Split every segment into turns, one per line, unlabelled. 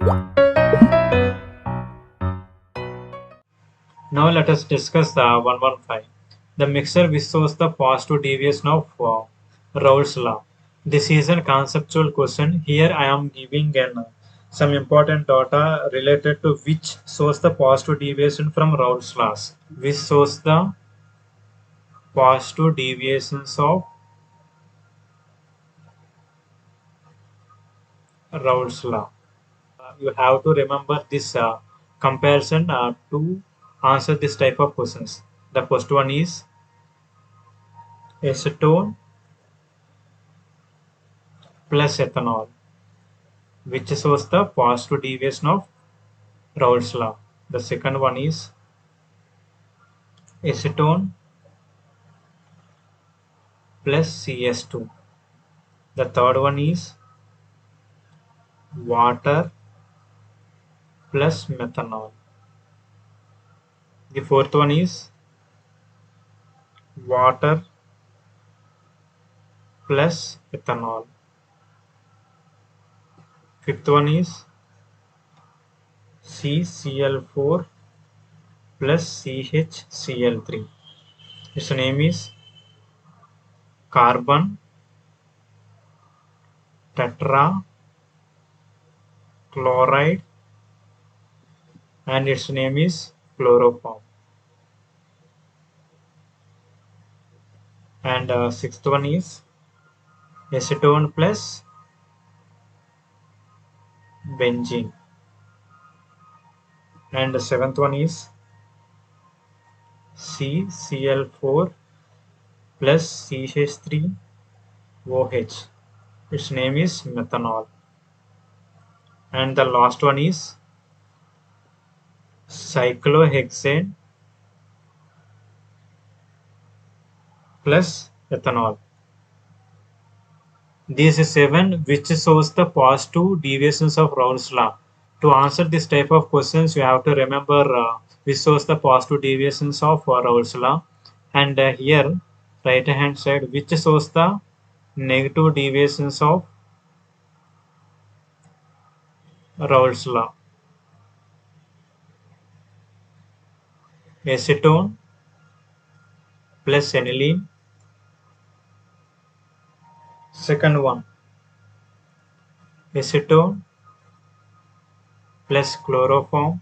Now let us discuss the 115. The mixture which shows the positive deviation of Raoult's law. This is a conceptual question. Here I am giving some important data related to which shows the positive deviation from Raoult's laws. Which shows the positive deviations of Raoult's law. You have to remember this comparison to answer this type of questions. The first one is acetone plus ethanol, which shows the positive deviation of Raoult's law. The second one is acetone plus CS2. The third one is water plus methanol. The fourth one is water plus ethanol. Fifth one is CCl4 plus CHCl3. Its name is carbon tetrachloride and its name is chloroform. And sixth one is acetone plus benzene. And the seventh one is CCl4 plus CH3OH. Its name is methanol. And the last one is cyclohexane plus ethanol. These seven which shows the positive deviations of Raoult's law. To answer this type of questions, you have to remember which shows the positive deviations of Raoult's law, and here right hand side which shows the negative deviations of Raoult's law. Acetone plus aniline. Second one, acetone plus chloroform.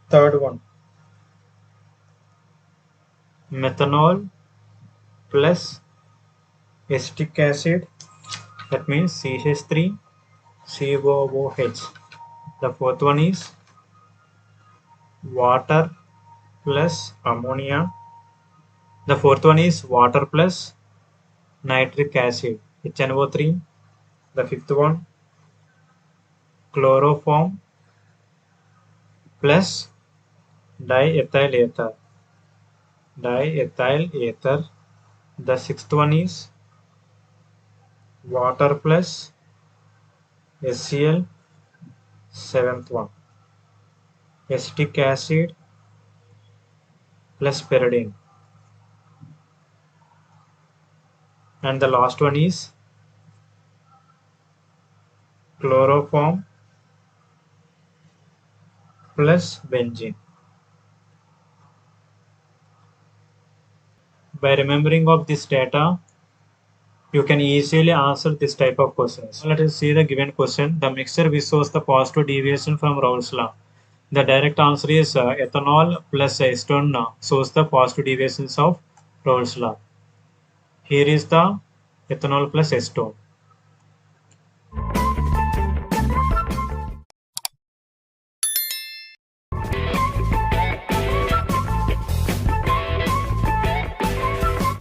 Third one, methanol plus acetic acid, that means CH3COOH. The fourth one is water plus ammonia. The fourth one is water plus nitric acid, HNO3. The fifth one, chloroform plus diethyl ether. The sixth one is water plus HCl. Seventh one, acetic acid plus pyridine. And the last one is chloroform plus benzene. By remembering of this data, you can easily answer this type of questions. Let us see the given question. The mixture which shows the positive deviation from Raoult's law. The direct answer is ethanol plus acetone shows the positive deviations of Raoult's law. Here is the ethanol plus acetone.